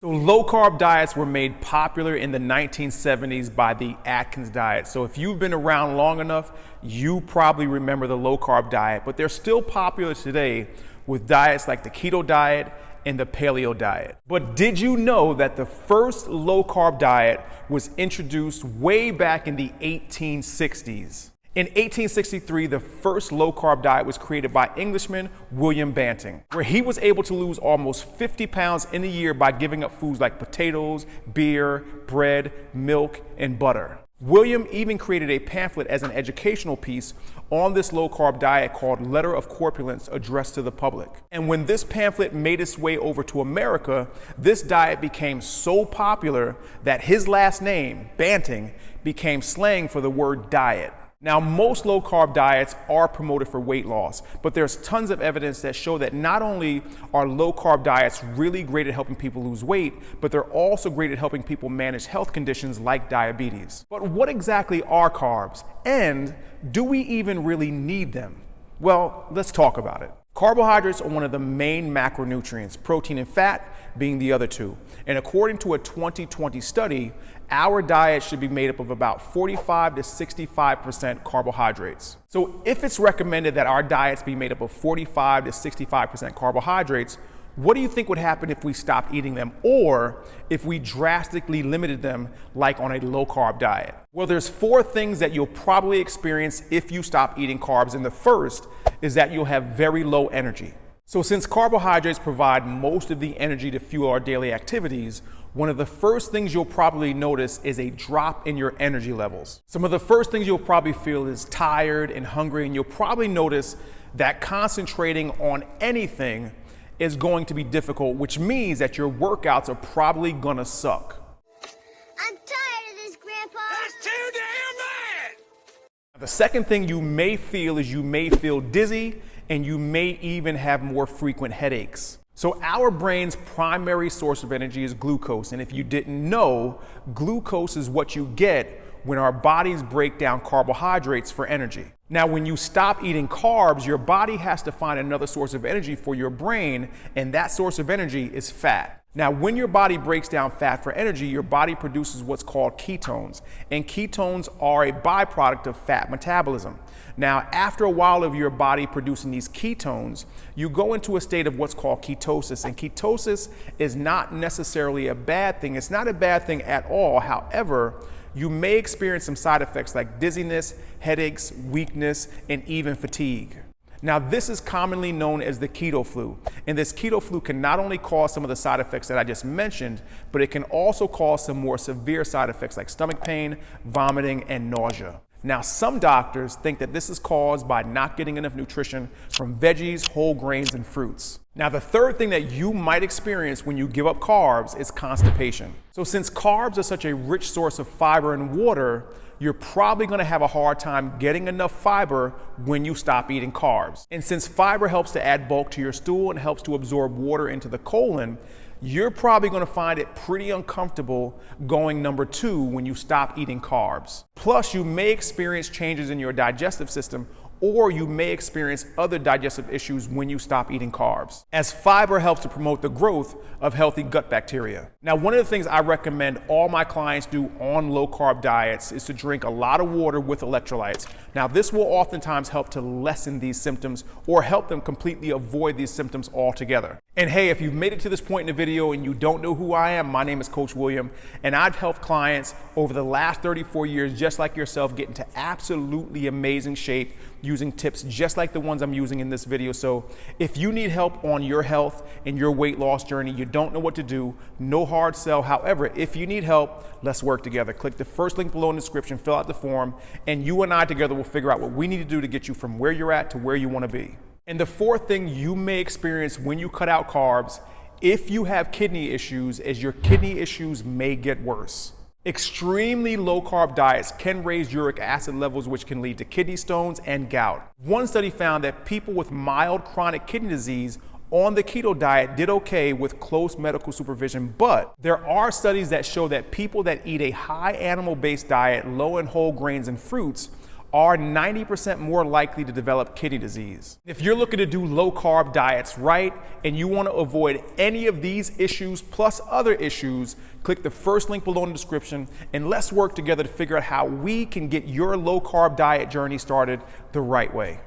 So low carb diets were made popular in the 1970s by the Atkins diet. So if you've been around long enough, you probably remember the low carb diet, but they're still popular today with diets like the keto diet and the paleo diet. But did you know that the first low carb diet was introduced way back in the 1860s? In 1863, the first low-carb diet was created by Englishman William Banting, where he was able to lose almost 50 pounds in a year by giving up foods like potatoes, beer, bread, milk, and butter. William even created a pamphlet as an educational piece on this low-carb diet called Letter of Corpulence addressed to the public. And when this pamphlet made its way over to America, this diet became so popular that his last name, Banting, became slang for the word diet. Now, most low-carb diets are promoted for weight loss, but there's tons of evidence that show that not only are low-carb diets really great at helping people lose weight, but they're also great at helping people manage health conditions like diabetes. But what exactly are carbs, and do we even really need them? Well, let's talk about it. Carbohydrates are one of the main macronutrients, protein and fat being the other two. And according to a 2020 study, our diet should be made up of about 45 to 65% carbohydrates. So if it's recommended that our diets be made up of 45 to 65% carbohydrates, what do you think would happen if we stopped eating them, or if we drastically limited them like on a low carb diet? Well, there's 4 things that you'll probably experience if you stop eating carbs, and the first is that you'll have very low energy. So since carbohydrates provide most of the energy to fuel our daily activities, one of the first things you'll probably notice is a drop in your energy levels. Some of the first things you'll probably feel is tired and hungry, and you'll probably notice that concentrating on anything is going to be difficult, which means that your workouts are probably gonna suck. I'm tired of this, Grandpa. That's too damn bad! The second thing you may feel is you may feel dizzy, and you may even have more frequent headaches. So our brain's primary source of energy is glucose, and if you didn't know, glucose is what you get when our bodies break down carbohydrates for energy. Now, when you stop eating carbs, your body has to find another source of energy for your brain, and that source of energy is fat. Now, when your body breaks down fat for energy, your body produces what's called ketones, and ketones are a byproduct of fat metabolism. Now, after a while of your body producing these ketones, you go into a state of what's called ketosis, and ketosis is not necessarily a bad thing. It's not a bad thing at all. However, you may experience some side effects like dizziness, headaches, weakness, and even fatigue. Now, this is commonly known as the keto flu, and this keto flu can not only cause some of the side effects that I just mentioned, but it can also cause some more severe side effects like stomach pain, vomiting, and nausea. Now, some doctors think that this is caused by not getting enough nutrition from veggies, whole grains, and fruits. Now, the third thing that you might experience when you give up carbs is constipation. So since carbs are such a rich source of fiber and water, you're probably going to have a hard time getting enough fiber when you stop eating carbs. And since fiber helps to add bulk to your stool and helps to absorb water into the colon, you're probably going to find it pretty uncomfortable going number 2 when you stop eating carbs. Plus, you may experience changes in your digestive system, or you may experience other digestive issues when you stop eating carbs, as fiber helps to promote the growth of healthy gut bacteria. Now, one of the things I recommend all my clients do on low carb diets is to drink a lot of water with electrolytes. Now, this will oftentimes help to lessen these symptoms or help them completely avoid these symptoms altogether. And hey, if you've made it to this point in the video and you don't know who I am, my name is Coach William, and I've helped clients over the last 34 years, just like yourself, get into absolutely amazing shape using tips just like the ones I'm using in this video. So if you need help on your health and your weight loss journey, you don't know what to do, no hard sell. However, if you need help, let's work together. Click the first link below in the description, fill out the form, and you and I together will figure out what we need to do to get you from where you're at to where you want to be. And the fourth thing you may experience when you cut out carbs, if you have kidney issues, is your kidney issues may get worse. Extremely low carb diets can raise uric acid levels, which can lead to kidney stones and gout. One study found that people with mild chronic kidney disease on the keto diet did okay with close medical supervision, but there are studies that show that people that eat a high animal-based diet, low in whole grains and fruits, are 90% more likely to develop kidney disease. If you're looking to do low carb diets right and you want to avoid any of these issues plus other issues, click the first link below in the description and let's work together to figure out how we can get your low carb diet journey started the right way.